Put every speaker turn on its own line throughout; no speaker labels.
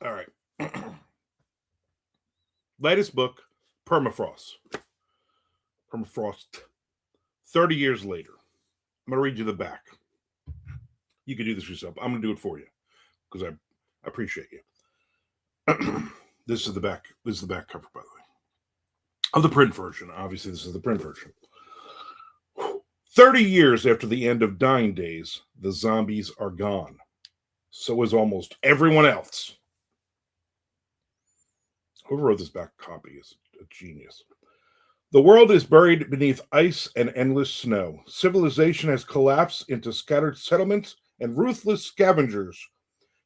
All right. Latest book, Permafrost. Permafrost. 30 years later. I'm going to read you the back. You can do this yourself. I'm going to do it for you because I appreciate you. This is the back. This is the back cover, by the way, of the print version. Obviously, this is the print version. 30 years after the end of Dying Days, the zombies are gone. So is almost everyone else. Whoever wrote this back copy is a genius. The world is buried beneath ice and endless snow. Civilization has collapsed into scattered settlements and ruthless scavengers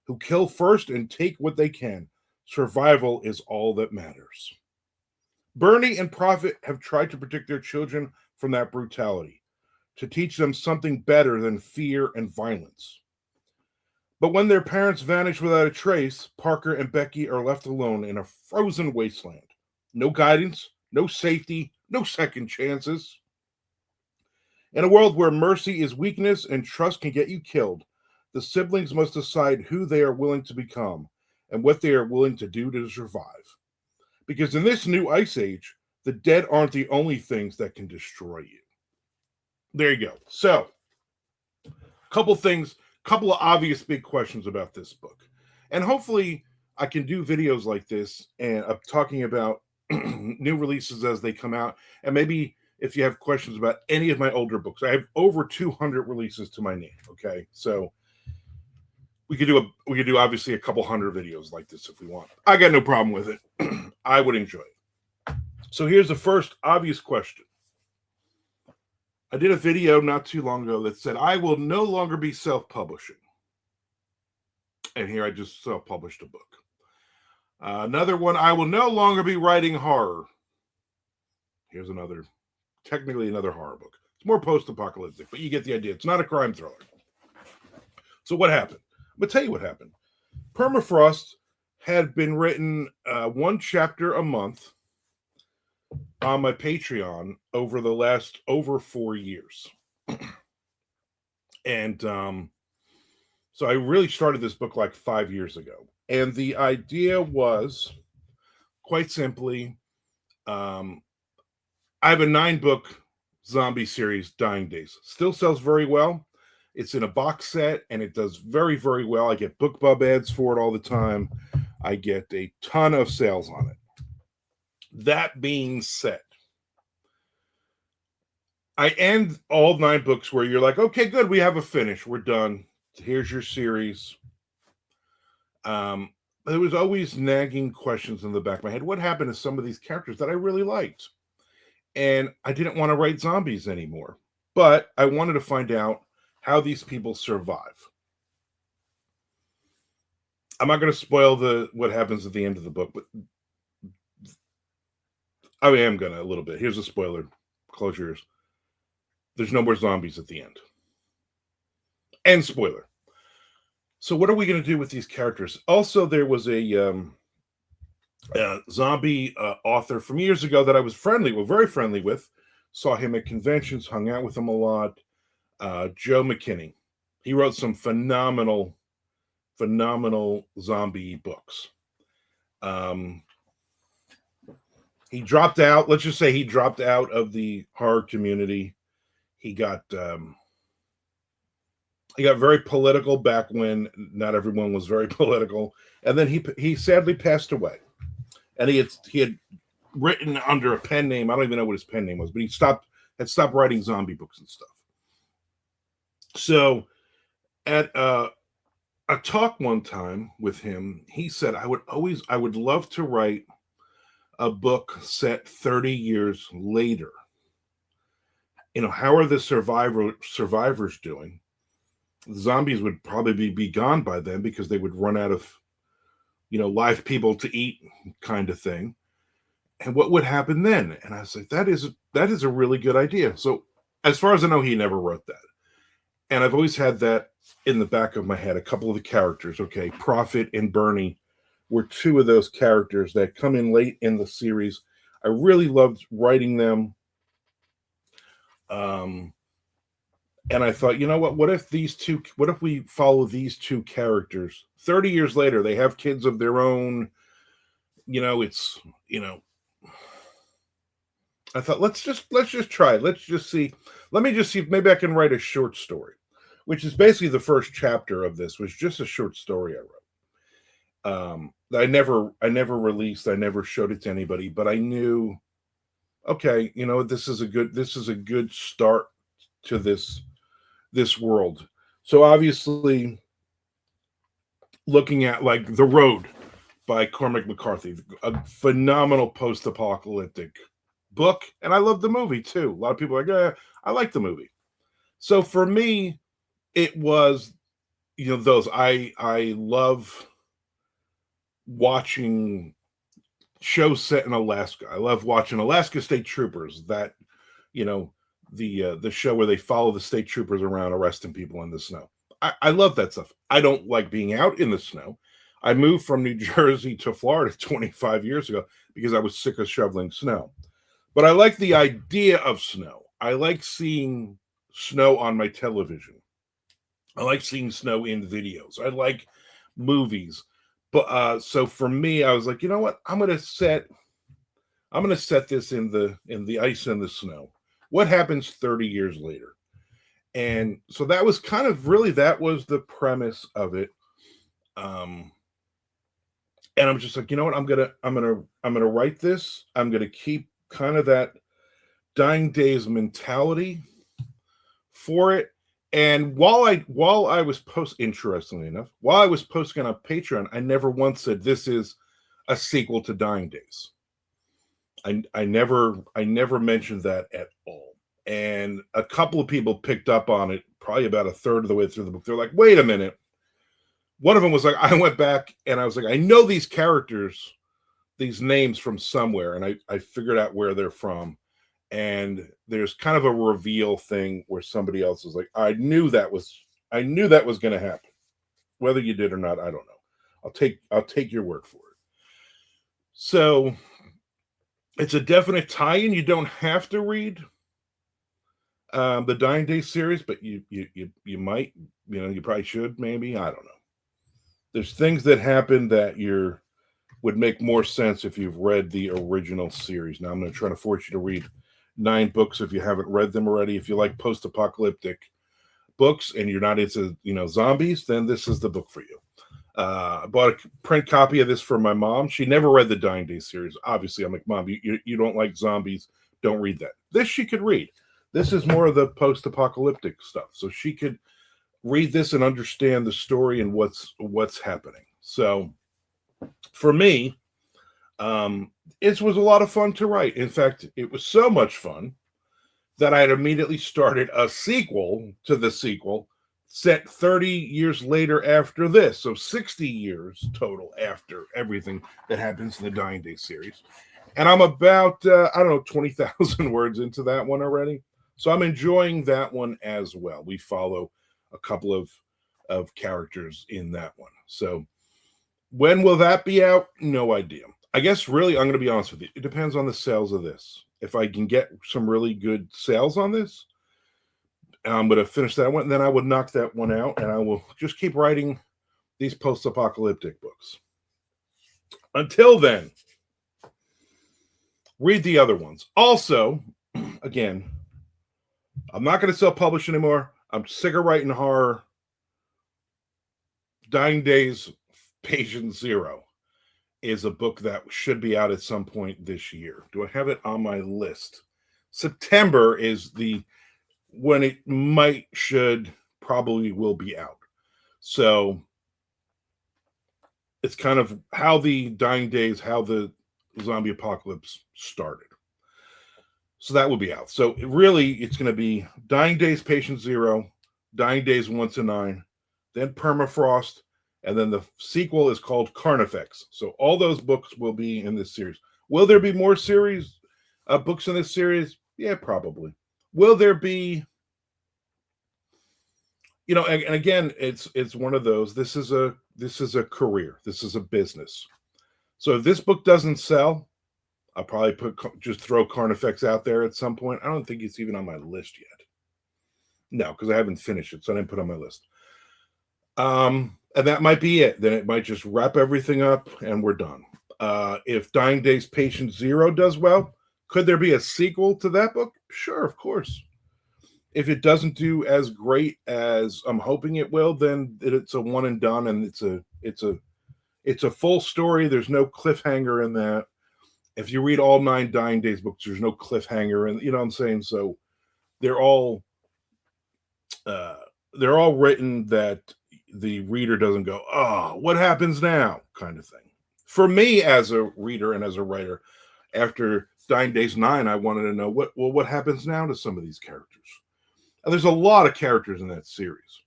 who kill first and take what they can. Survival is all that matters. Bernie and Prophet have tried to protect their children from that brutality, to teach them something better than fear and violence. But when their parents vanish without a trace, Parker and Becky are left alone in a frozen wasteland. No guidance, no safety, no second chances. In a world where mercy is weakness and trust can get you killed, the siblings must decide who they are willing to become and what they are willing to do to survive. Because in this new ice age, the dead aren't the only things that can destroy you. There you go. So, couple things, couple of obvious big questions about this book. And hopefully I can do videos like this and talking about new releases as they come out. And maybe if you have questions about any of my older books, I have over 200 releases to my name. Okay. So we could do obviously a couple hundred videos like this if we want. I got no problem with it. I would enjoy it. So here's the first obvious question. I did a video not too long ago that said, I will no longer be self-publishing. And here I just self-published a book. Another one, I will no longer be writing horror. Here's another, technically another horror book. It's more post-apocalyptic, but you get the idea. It's not a crime thriller. So what happened? I'm going to tell you what happened. Permafrost had been written one chapter a month on my Patreon over the last over 4 years. And so I really started this book like 5 years ago. And the idea was quite simply, I have a 9-book zombie series, Dying Days. Still sells very well. It's in a box set and it does very, very well. I get BookBub ads for it all the time. I get a ton of sales on it. That being said, I end all 9 books where you're like, okay, good, we have a finish. We're done. Here's your series. There was always nagging questions in the back of my head. What happened to some of these characters that I really liked? And I didn't want to write zombies anymore. But I wanted to find out how these people survive. I'm not going to spoil what happens at the end of the book, but I am going to a little bit. Here's a spoiler. Close your ears. There's no more zombies at the end. End spoiler. So what are we going to do with these characters? Also, there was a zombie author from years ago that I was very friendly with. Saw him at conventions, hung out with him a lot. Joe McKinney. He wrote some phenomenal zombie books. He dropped out. Let's just say he dropped out of the horror community. He got very political back when not everyone was very political, and then he sadly passed away. And he had written under a pen name. I don't even know what his pen name was, but he had stopped writing zombie books and stuff. So at a talk one time with him, he said, I would love to write a book set 30 years later. How are the survivors doing? The zombies would probably be gone by then because they would run out of, live people to eat, kind of thing. And what would happen then? And I was like, that is a really good idea. So as far as I know, he never wrote that. And I've always had that in the back of my head. A couple of the characters, okay, Prophet and Bernie were 2 of those characters that come in late in the series. I really loved writing them. And I thought, you know what? What if we follow these two characters 30 years later? They have kids of their own. It's, I thought, let's just try it. Let's just see. Let me just see if maybe I can write a short story, which is basically the first chapter of this was just a short story I wrote. I never released. I never showed it to anybody, but I knew, okay, this is a good start to this world. So obviously, looking at like The Road by Cormac McCarthy, a phenomenal post-apocalyptic book, and I love the movie too. A lot of people are like, I like the movie. So for me, it was, those I love watching shows set in Alaska. I love watching Alaska State Troopers. That you know the show where they follow the state troopers around arresting people in the snow. I love that stuff. I don't like being out in the snow. I moved from New Jersey to Florida 25 years ago because I was sick of shoveling snow. But I like the idea of snow. I like seeing snow on my television. I like seeing snow in videos. I like movies. But so for me, I was like, you know what? I'm gonna set this in the ice and the snow. What happens 30 years later? And so that was kind of really that was the premise of it. Um, and I'm just like, you know what? I'm gonna write this. I'm gonna keep kind of that dying days mentality for it. And while I was interestingly enough, while I was posting on Patreon, I never once said this is a sequel to Dying Days. I never mentioned that at all. And a couple of people picked up on it, probably about a third of the way through the book. They're like, wait a minute. One of them was like, I went back and I was like, I know these characters, these names from somewhere, and I figured out where they're from. And there's kind of a reveal thing where somebody else is like, I knew that was going to happen. Whether you did or not, I don't know. I'll take your word for it. So it's a definite tie-in. You don't have to read the Dying Day series, but you might. You probably should. Maybe, I don't know. There's things that happen that would make more sense if you've read the original series. Now I'm going to try to force you to read 9 books if you haven't read them already. If you like post-apocalyptic books and you're not into zombies, then this is the book for you. I bought a print copy of this for my mom. She never read the Dying Day series. Obviously, I'm like, Mom, you don't like zombies. Don't read that. This she could read. This is more of the post-apocalyptic stuff. So she could read this and understand the story and what's happening. So for me, it was a lot of fun to write. In fact, it was so much fun that I had immediately started a sequel to the sequel set 30 years later after this. So 60 years total after everything that happens in the Dying Day series. And I'm about, I don't know, 20,000 words into that one already. So I'm enjoying that one as well. We follow a couple of characters in that one. So when will that be out? No idea. I guess really, I'm going to be honest with you. It depends on the sales of this. If I can get some really good sales on this, I'm going to finish that one. Then I would knock that one out, and I will just keep writing these post-apocalyptic books. Until then, read the other ones. Also, again, I'm not going to self-publish anymore. I'm sick of writing horror. Dying Days, Patient Zero is a book that should be out at some point this year. Do I have it on my list? September is when it probably will be out. So it's kind of how the Dying Days, how the zombie apocalypse started. So that will be out. So it's going to be Dying Days, Patient Zero, Dying Days 1 to 9, then Permafrost, and then the sequel is called Carnifex. So all those books will be in this series. Will there be more books in this series? Yeah, probably. Will there be, and again, it's one of those. This is a career. This is a business. So if this book doesn't sell, I'll probably just throw Carnifex out there at some point. I don't think it's even on my list yet. No, because I haven't finished it, so I didn't put it on my list. And that might be it. Then it might just wrap everything up and we're done. If Dying Days Patient Zero does well, could there be a sequel to that book? Sure, of course. If it doesn't do as great as I'm hoping it will, then it's a one and done, and it's a full story. There's no cliffhanger in that. If you read all 9 Dying Days books, there's no cliffhanger, and you know what I'm saying. So they're all written that the reader doesn't go, "Oh, what happens now?" kind of thing. For me, as a reader and as a writer, after Dying Days 9, I wanted to know what happens now to some of these characters. And there's a lot of characters in that series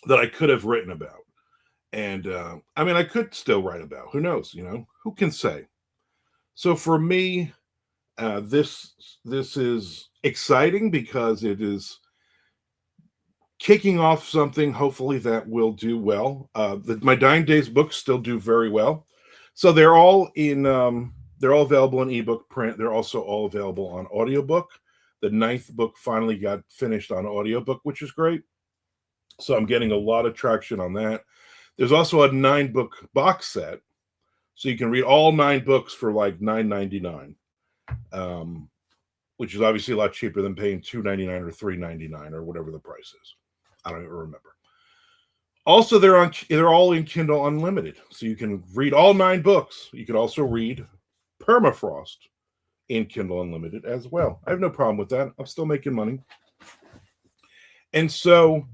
that I could have written about, and I mean, I could still write about. Who knows? You know, who can say? So for me, this is exciting because it is kicking off something hopefully that will do well. My Dying Days books still do very well, so they're all available in ebook print. They're also all available on audiobook. The 9th book finally got finished on audiobook, which is great. So I'm getting a lot of traction on that. There's also a 9-book box set, so you can read all 9 books for like $9.99, which is obviously a lot cheaper than paying $2.99 or $3.99 or whatever the price is. I don't even remember. Also, they're all in Kindle Unlimited, so you can read all 9 books. You can also read Permafrost in Kindle Unlimited as well. I have no problem with that. I'm still making money. And so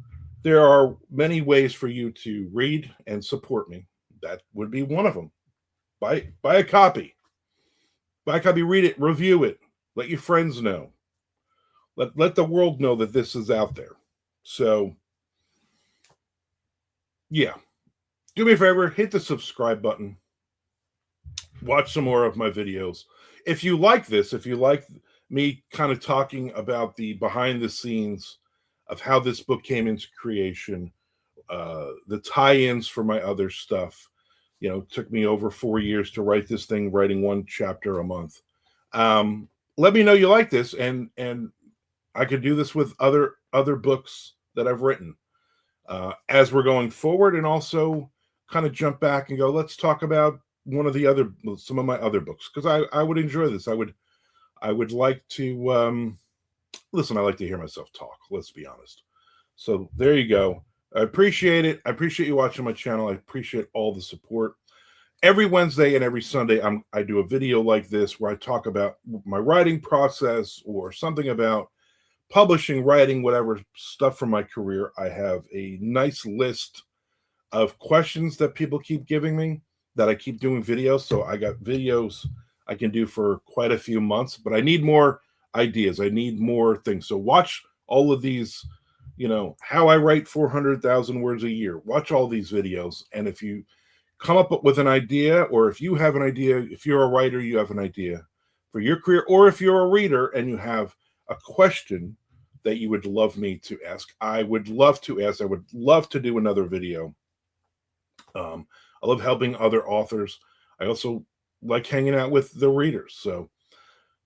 there are many ways for you to read and support me. That would be one of them. Buy a copy. Buy a copy, read it, review it. Let your friends know. Let the world know that this is out there. So, yeah. Do me a favor, hit the subscribe button. Watch some more of my videos. If you like this, if you like me kind of talking about the behind the scenes of how this book came into creation, the tie-ins for my other stuff, you know, it took me over 4 years to write this thing, writing 1 chapter a month. Let me know you like this, and I could do this with other books that I've written as we're going forward, and also kind of jump back and go, let's talk about some of my other books, because I would enjoy this. I would like to listen. I like to hear myself talk. Let's be honest. So there you go. I appreciate it. I appreciate you watching my channel. I appreciate all the support. Every Wednesday and every Sunday, I do a video like this where I talk about my writing process or something about publishing, writing, whatever stuff from my career. I have a nice list of questions that people keep giving me that I keep doing videos. So I got videos I can do for quite a few months, but I need more ideas. I need more things. So watch all of these, you know, how I write 400,000 words a year. Watch all these videos. And if you come up with an idea, or if you have an idea, if you're a writer, you have an idea for your career, or if you're a reader and you have a question that you would love me to ask, I would love to ask. I would love to do another video. I love helping other authors. I also like hanging out with the readers. So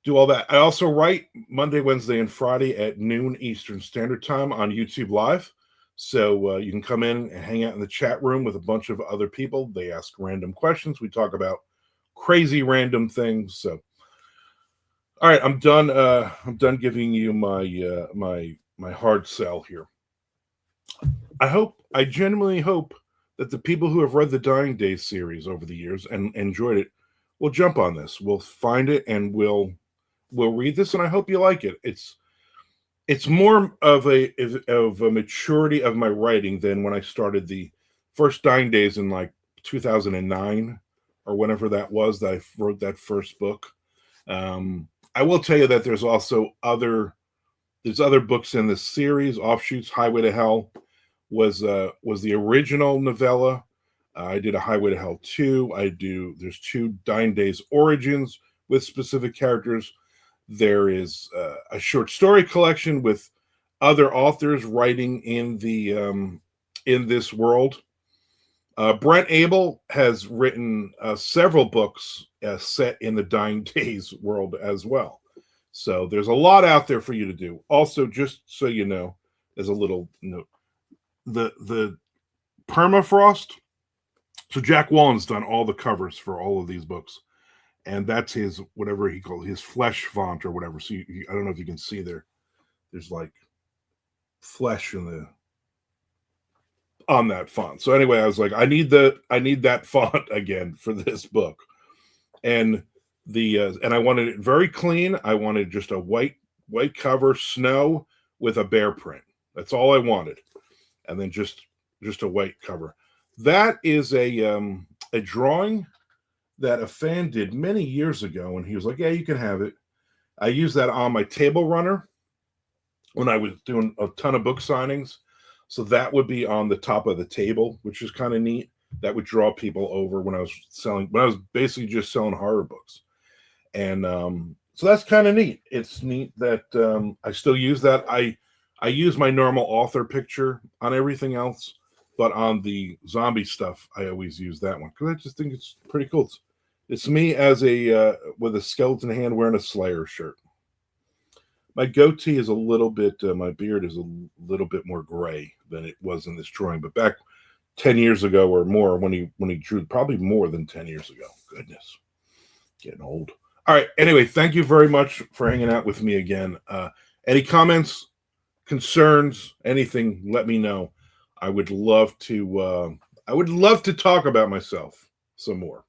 do all that. I also write Monday, Wednesday, and Friday at noon Eastern Standard Time on YouTube Live. So you can come in and hang out in the chat room with a bunch of other people. They ask random questions. We talk about crazy random things. So, all right, I'm done. I'm done giving you my hard sell here. I genuinely hope that the people who have read the Dying Days series over the years and enjoyed it will jump on this. We'll find it and we'll read this, and I hope you like it. It's more of a maturity of my writing than when I started the first Dying Days in like 2009 or whenever that was that I wrote that first book. I will tell you that there's other books in this series, offshoots. Highway to Hell was the original novella. I did a Highway to Hell 2. There's 2 Dying Days Origins with specific characters. There is a short story collection with other authors writing in this world. Brent Abel has written several books set in the Dying Days world as well. So there's a lot out there for you to do. Also, just so you know, as a little note. The Permafrost. So Jack Wallen's done all the covers for all of these books, and that's his, whatever he called his flesh font or whatever. So I don't know if you can see there. There's like flesh on that font. So anyway, I was like, I need that font again for this book, and and I wanted it very clean. I wanted just a white cover, snow with a bear print. That's all I wanted, and then just a white cover. That is a drawing that a fan did many years ago, and he was like, "Yeah, you can have it." I used that on my table runner when I was doing a ton of book signings, so that would be on the top of the table, which is kind of neat. That would draw people over when I was basically just selling horror books, and so that's kind of neat. It's neat that I still use that. I use my normal author picture on everything else. But on the zombie stuff, I always use that one because I just think it's pretty cool. It's me as with a skeleton hand wearing a Slayer shirt. My goatee is a little bit, my beard is a little bit more gray than it was in this drawing. But back 10 years ago or more, when he drew, probably more than 10 years ago. Goodness, getting old. All right. Anyway, thank you very much for hanging out with me again. Any comments, concerns, anything? Let me know. I would love to talk about myself some more.